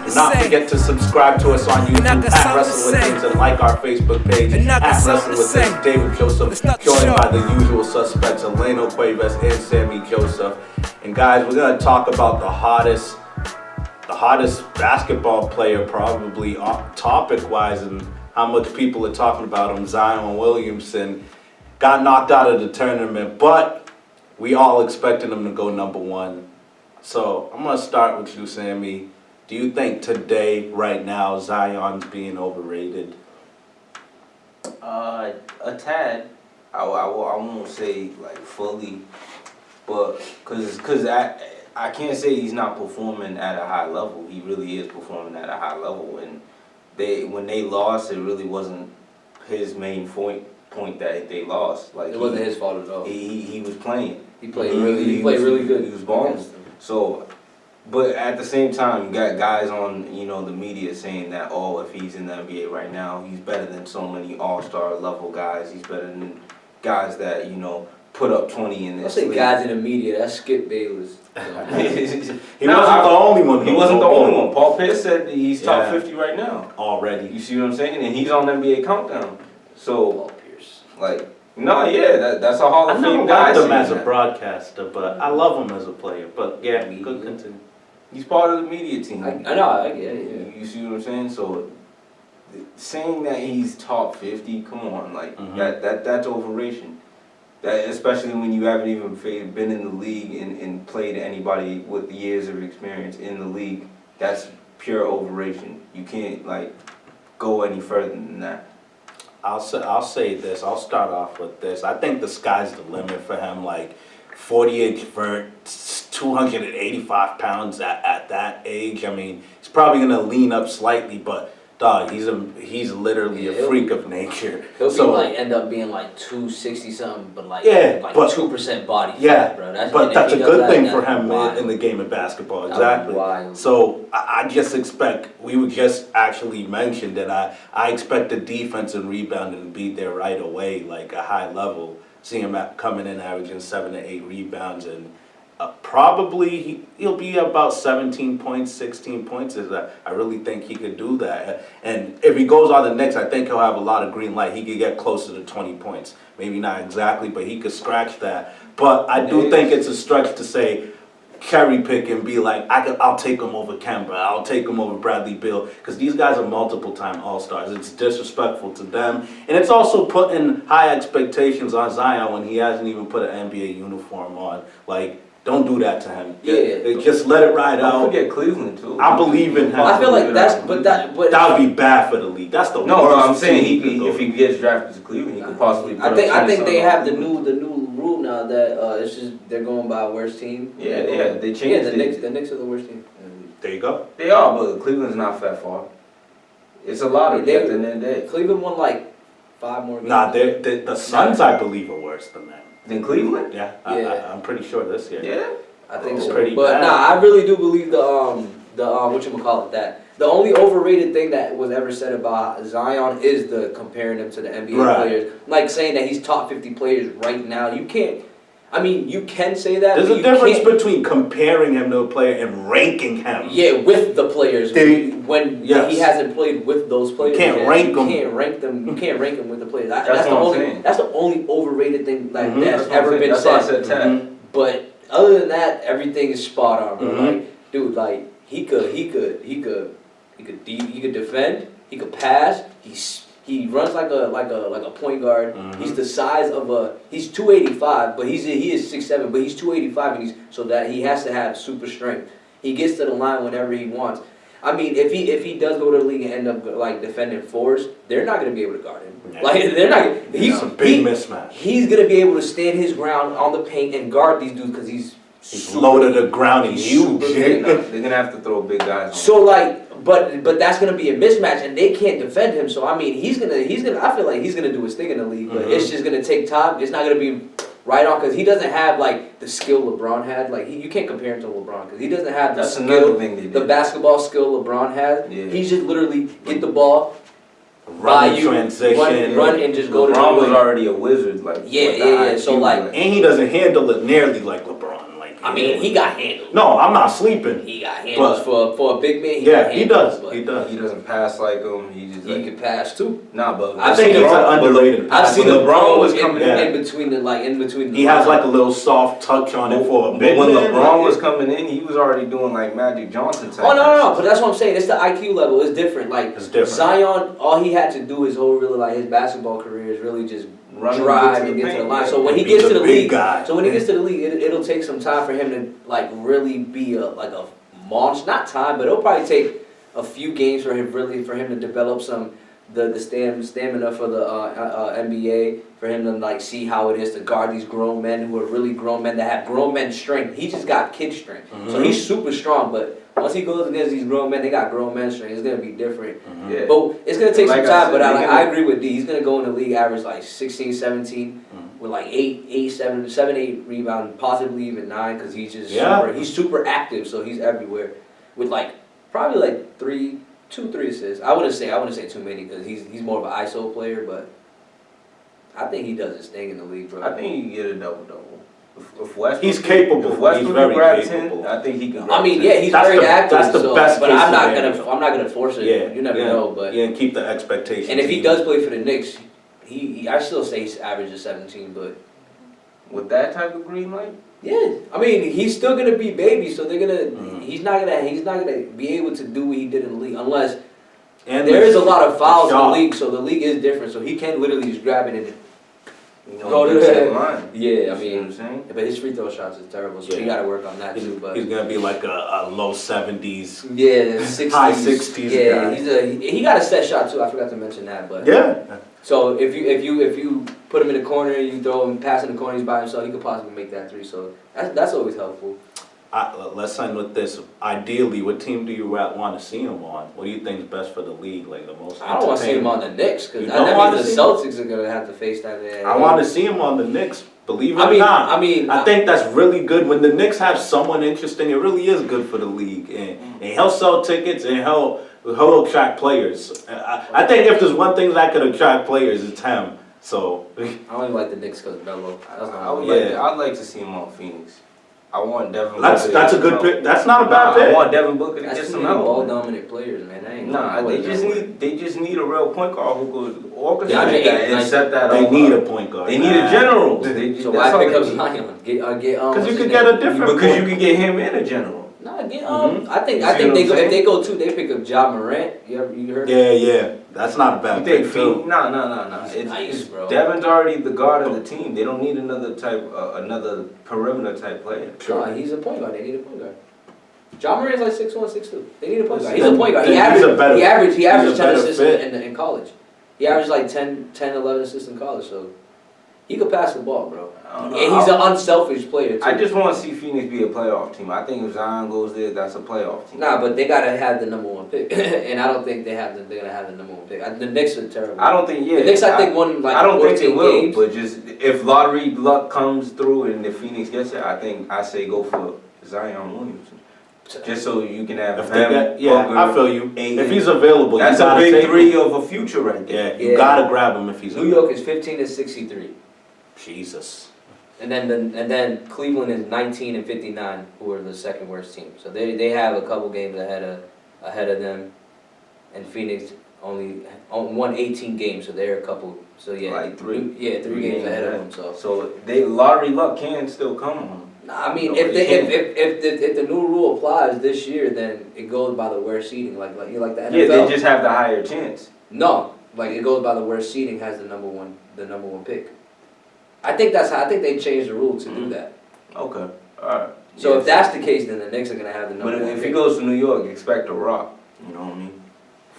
Do not forget to subscribe to us on YouTube at Wrestling with Things and like our Facebook page at Wrestling with Things. David Joseph, joined by the usual suspects, Eleno Cuevas and Sammy Joseph. And guys, we're gonna talk about the hottest basketball player probably topic-wise and how much people are talking about him. Zion Williamson got knocked out of the tournament, but we all expected him to go number one. So I'm gonna start with you, Sammy. Do you think today, right now, Zion's being overrated? A tad. I won't say like fully, but cause I can't say he's not performing at a high level. He really is performing at a high level, and when they lost, it really wasn't his main point that they lost. Like it wasn't his fault at all. He was playing. He played really good. He was balling. So, but at the same time, you got guys on the media saying that if he's in the NBA right now, he's better than so many all-star level guys. He's better than guys that put up 20 in this. I say guys in the media. That's Skip Bayless. He wasn't the only one. He wasn't the only one. Paul Pierce said that he's top 50 right now already. You see what I'm saying? And he's on the NBA countdown. So Paul Pierce, that's a Hall of Fame guy. I never liked him as a broadcaster, but I love him as a player. But yeah, good continue. He's part of the media team. I know. I get it. Yeah. You see what I'm saying? So saying that he's top 50, come on, that's overration. That, especially when you haven't even been in the league and played anybody with years of experience in the league, that's pure overration. You can't go any further than that. I'll say this. I'll start off with this. I think the sky's the limit for him. 40-inch vert, 285 pounds at that age. I mean, he's probably gonna lean up slightly, but dog, he's literally a freak of nature. He'll end up being 260 something, but 2% body fat, yeah, bro. That's a good thing for him in the game of basketball. Exactly. So I just expect, we would just actually mention that I expect the defense and rebounding to be there right away, a high level. See him coming in averaging 7 to 8 rebounds and probably he'll be about 17 points, 16 points. I really think he could do that. And if he goes on the Knicks, I think he'll have a lot of green light. He could get closer to 20 points. Maybe not exactly, but he could scratch that. But I do think it's a stretch to say cherry pick and be I'll take him over Kemba, I'll take him over Bradley Beal, because these guys are multiple-time All-Stars. It's disrespectful to them, and it's also putting high expectations on Zion when he hasn't even put an NBA uniform on. Don't do that to him. Yeah. Just let it ride out. Don't forget Cleveland too. I believe in him. I feel like that would be bad for the league. That's the no. worst I'm saying if he gets drafted to Cleveland, he could possibly. I think they have the new rule now that it's just they're going by worst team. Yeah, they changed. Yeah, the Knicks are the worst team. There you go. They are, but Cleveland's not that far. It's a lot of at the end of the day. Cleveland won 5 more games. Nah, the Suns, I believe, are worse than that. Than Cleveland? Yeah, I'm pretty sure this year. Yeah, I think so. Pretty but bad. I really do believe the whatchamacallit, that the only overrated thing that was ever said about Zion is the comparing him to the NBA players. Saying that he's top 50 players right now. You can't. I mean, you can say that. There's a difference between comparing him to a player and ranking him. Yeah, with the players. He hasn't played with those players. You can't rank them. You can't rank them. You can't rank them with the players. That's the only overrated thing that's ever been said. That's why I said But other than that, everything is spot on, bro. Dude, he could defend. He could pass. He runs like a point guard. He's the size of he's 285, but he is 6'7", but he's 285, and so that he has to have super strength. He gets to the line whenever he wants. I mean, if he does go to the league and end up defending fours, they're not going to be able to guard him. They're not. It's a big mismatch. He's going to be able to stand his ground on the paint and guard these dudes because he's low to the ground and huge. They're gonna have to throw big guys on. So but that's gonna be a mismatch, and they can't defend him. So I mean, he's gonna. I feel like he's gonna do his thing in the league, but it's just gonna take time. It's not gonna be right on because he doesn't have the skill LeBron had. You can't compare him to LeBron because he doesn't have the basketball skill LeBron has. Yeah. He's just literally get the ball, run transition, run and just go to the LeBron was already a wizard. So and he doesn't handle it nearly like LeBron. I mean, he got handled. No, I'm not sleeping. He got handled for a big man. He does. He does. He doesn't pass like him. He can pass too. Nah, but I think he's an underrated. I've seen LeBron was coming in between the. He has like a little soft touch on it for a big When man. LeBron was coming in, he was already doing like Magic Johnson type. Oh no, but that's what I'm saying. It's the IQ level. It's different. Like it's different. Zion, all he had to do his whole his basketball career is really just drive and get to the line. So when he gets to the league, it'll take some time for him to like really be a monster. Not time, but it'll probably take a few games for him to develop the stamina for the NBA, for him to like see how it is to guard these grown men who are really grown men that have grown men strength. He just got kid strength, so he's super strong. But once he goes against these grown men, they got grown men strength. It's gonna be different. Yeah. But it's gonna take some time. But I agree with D. He's gonna go in the league average like 16, 17 with like 8 rebounds, possibly even 9, because he's just he's super active. So he's everywhere with like probably like 2, 3 assists. I wouldn't say too many because he's more of an ISO player, but I think he does his thing in the league, bro. I think he can get a double-double. If Westbrook, he's capable. If Westbrook he's very grab capable. 10, I think he can. I mean, yeah, he's very active. That's the best. But I'm not gonna force it. Yeah, you never know. But and keep the expectations. And if he does play for the Knicks, I still say he's averages 17, but with that type of green light. Yeah, I mean he's still gonna be baby, so they're gonna he's not gonna be able to do what he did in the league unless there is a lot of fouls in the league, so the league is different, so he can literally just grab it and go to the line. Yeah, I mean, but his free throw shots is terrible, so he got to work on that too. But he's gonna be like a low 70s, 60s, high 60s. Yeah, guy. he got a set shot too. I forgot to mention that, but So if you put him in the corner, you throw him pass in the corner, he's by himself, he could possibly make that 3. So that's always helpful. Let's end with this. Ideally, what team do you want to see him on? What do you think is best for the league? Like the most. I don't want to see him on the Knicks because that means the Celtics are gonna have to face that. I want to see him on the Knicks. Believe it or not. I think that's really good when the Knicks have someone interesting. It really is good for the league, and he'll sell tickets and he'll attract players. I think if there's one thing that could attract players, it's him. So I only like the Knicks because of Bello. I'd like to see him on Phoenix. I want Devin. That's a good pick. That's not a bad pick. I want Devin Booker to get some help. Ball dominant players, man. They just need a real point guard who could orchestrate that and set that up. They need a point guard. They need a general. So why pick up Zion? Because you could get a different. Because you could get him and a general. I think if they go 2, they pick up Ja Morant. You heard? Yeah. That's not a bad pick too. No. It's nice, bro. Devin's already the guard of the team. They don't need another perimeter type player. Sure. No, he's a point guard. They need a point guard. Ja Morant's like 6'1", 6'2". They need a point guard. He's a point guard. He averaged 10 assists in college. He averaged like 10, 11 assists in college. So he could pass the ball, bro. And he's an unselfish player, too. I just want to see Phoenix be a playoff team. I think if Zion goes there, that's a playoff team. Nah, but they got to have the number 1 pick. And I don't think they're going to have the number 1 pick. The Knicks are terrible. I don't think, The Knicks, I think, won like 14 games. Will, but just if lottery luck comes through and if Phoenix gets it, I say go for Zion Williamson. Just so you can have him. I feel you. If he's available, that's a big 3 of a future right there. Yeah, you gotta grab him if he's New York is 15-63. Jesus. And then Cleveland is 19-59, who are the second worst team. So they have a couple games ahead of them, and Phoenix only won 18 games, so they're a couple. So yeah, like 3 games ahead of them. So they lottery luck can still come on. I mean, if the new rule applies this year, then it goes by the worst seeding, like the NFL. Yeah, they just have the higher chance. No, like it goes by the worst seeding has the number one pick. I think they changed the rule to do that. Okay, all right. So if that's the case, then the Knicks are gonna have the number 1 pick. But if he goes to New York, expect a rock. You know what I mean?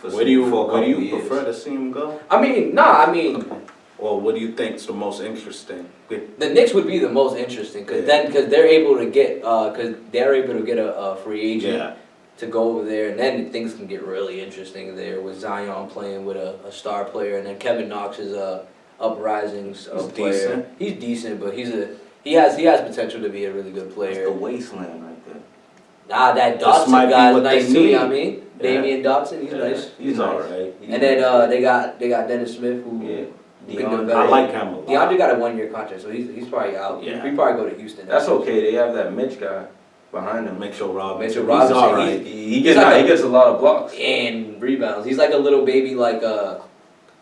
Where do you prefer to see him go? Well, what do you think is the most interesting? The Knicks would be the most interesting because they're able to get a free agent to go over there, and then things can get really interesting there with Zion playing with a star player, and then Kevin Knox is a uprising player. Decent. He's decent, but he has potential to be a really good player. It's the wasteland right there. Nah, that Dotson guy's nice too. You know what I mean? Damian Dotson, he's nice. He's alright. And then they got Dennis Smith, who who can DeAndre. develop. I like him a lot. DeAndre got a 1-year contract, so he's probably out. Yeah. He probably go to Houston. That's okay. They have that Mitch guy behind him. Mitchell Robinson. Mitchell He's Robinson, all right. He gets a lot of blocks. And rebounds. He's like a little baby, like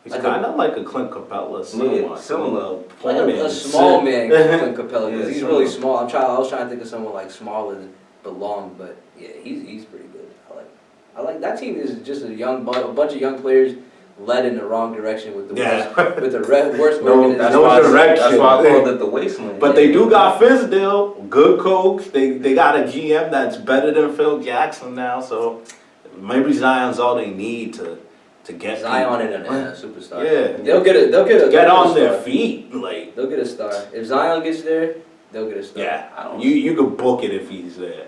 He's like kind of like a Clint Capella, somewhat. similar. like a small man, Clint Capella, because Yeah, he's similar. really small. I was trying to think of someone like smaller but long, but yeah, he's pretty good. I like that team. Is just a bunch of young players led in the wrong direction with the worst No, organization. That's No why direction. That's why I called it the wasteland. But they do got Fizdale, good coach. They got a GM that's better than Phil Jackson now, so maybe Zion's all they need to get Zion people. and a superstar. Yeah. They'll get a Get on star. their feet, like. They'll get a star. If Zion gets there, they'll get a star. Yeah, you could book it if he's there.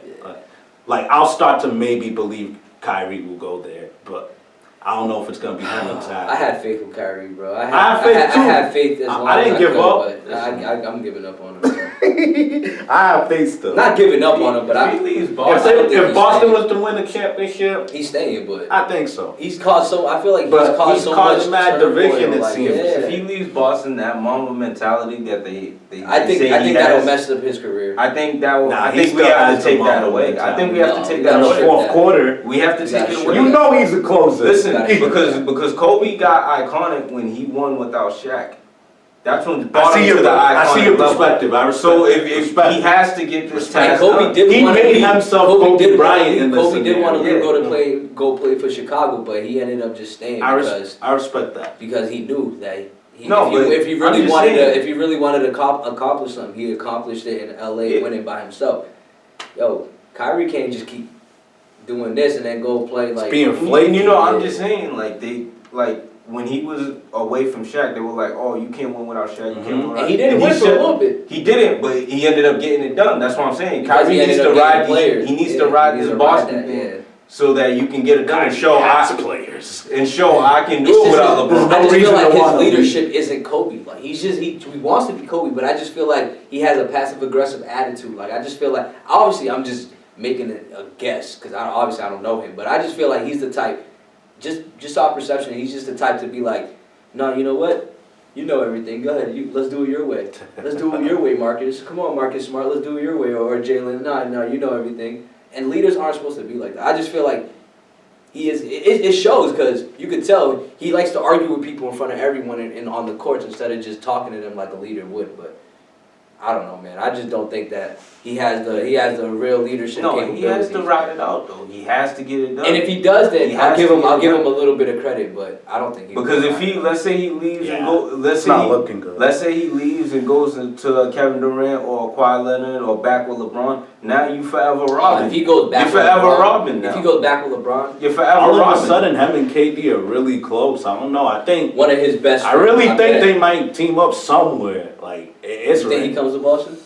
Like I'll start to maybe believe Kyrie will go there, but I don't know if it's gonna be him and Zach. I had faith with Kyrie, bro. I have faith too. I had faith as long I as didn't I give could, up. but I'm giving up on him. Bro. I have faith still. Not giving up on him, but If he leaves Boston, I don't think If he's Boston staying. was to win the championship, He's staying, but I think so. he's caused so. I feel like But he's caused he's so caused much mad division, turmoil, it like, seems. Yeah. if he leaves Boston, that Mamba mentality that they I think say he that'll has, mess up his career. I think that will. Nah, I he think we still have has to take the that Mamba away. I think we have to mentality. take No, that In the That's away. fourth that. quarter, We have to You take gotta it shoot away. you know he's a closer. Listen, gotta show because Kobe got iconic when he won without Shaq. That's when I brought see him your, to the iconic I see your level. perspective. I respect So it. if Respect he it. has to get this And task Kobe done, did He want to made leave. himself Kobe Bryant in this Kobe did want to scenario. go play for Chicago, but he ended up just staying I because respect that. he knew that No, but if he I'm really just wanted saying. to accomplish something, he accomplished it in LA Yeah. winning by himself. Yo, Kyrie can't just keep doing this and then go play like It's being And flaky. you know, I'm Yeah. just saying, like when he was away from Shaq, they were like, "Oh, you can't win without Shaq. You can't win without." and he didn't win for a should- little bit. He didn't, but he ended up getting it done. That's what I'm saying. Because Kyrie he needs ended to up getting ride. players. He needs Yeah, to ride he this needs to ride Boston that, thing yeah. so that you can get it done and show Lots I of players. and show I can do It's it just- without there's LeBron. no I just reason feel like to wanna his leave. leadership isn't Kobe. Like he wants to be Kobe, but I just feel like he has a passive aggressive attitude. Like I just feel like obviously I'm just making a guess because obviously I don't know him, but I just feel like he's the type. Just off perception, he's just the type to be like, no, you know what? You know everything. Go ahead. Let's do it your way. Let's do it your way, Marcus. Come on, Marcus Smart. Let's do it your way. Or Jalen. No, you know everything. And leaders aren't supposed to be like that. I just feel like he is. It shows because you could tell he likes to argue with people in front of everyone and on the courts instead of just talking to them like a leader would. But I don't know, man. I just don't think that he has the real leadership No, capabilities. he has to ride it out though. He has to get it done. And if he does, then He I'll has give to him. get I'll it give done. him a little bit of credit, but I don't think he. Because if he, let's say he leaves and go, let's It's say not he, looking good. let's say he leaves and goes into Kevin Durant or Kawhi Leonard or back with LeBron, now you forever robbing. If he goes back, You're with forever LeBron, robbing now. If he goes back with LeBron, You're forever All of a robbing. sudden, him and KD are really close. I don't know. I think. one of his best. I really friends, think bet. they might team up somewhere. Like it's You think he right. comes to Boston?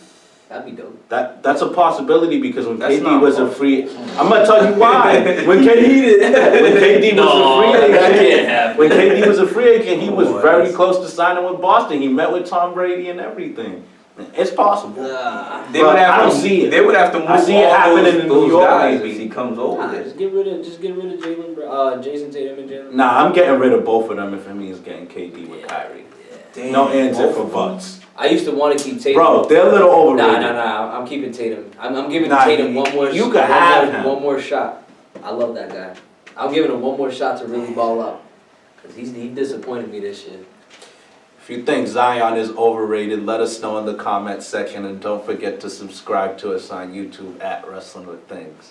That'd be dope. That's a possibility because when That's KD not was a possible. free, I'm gonna tell you why. When KD was a free agent, that can't happen. when KD was a free agent, he was Boy, very that's- close to signing with Boston. He met with Tom Brady and everything. It's possible. They But would have I don't to, see it. They would have to move I see it all happening those, in New those York guys maybe. if he comes over Nah, there. just get rid of Jalen, Jason Tatum and Jalen. Nah, I'm getting rid of both of them if it means getting KD with Kyrie. Damn, No ands both for of them. buts. I used to want to keep Tatum. Bro, they're a little overrated. Nah. I'm keeping Tatum. I'm giving Nah, Tatum one more. you could have him. one more shot. I love that guy. I'm giving him one more shot to really ball out. Cause he disappointed me this year. If you think Zion is overrated, let us know in the comment section, and don't forget to subscribe to us on YouTube at Wrestling with Things.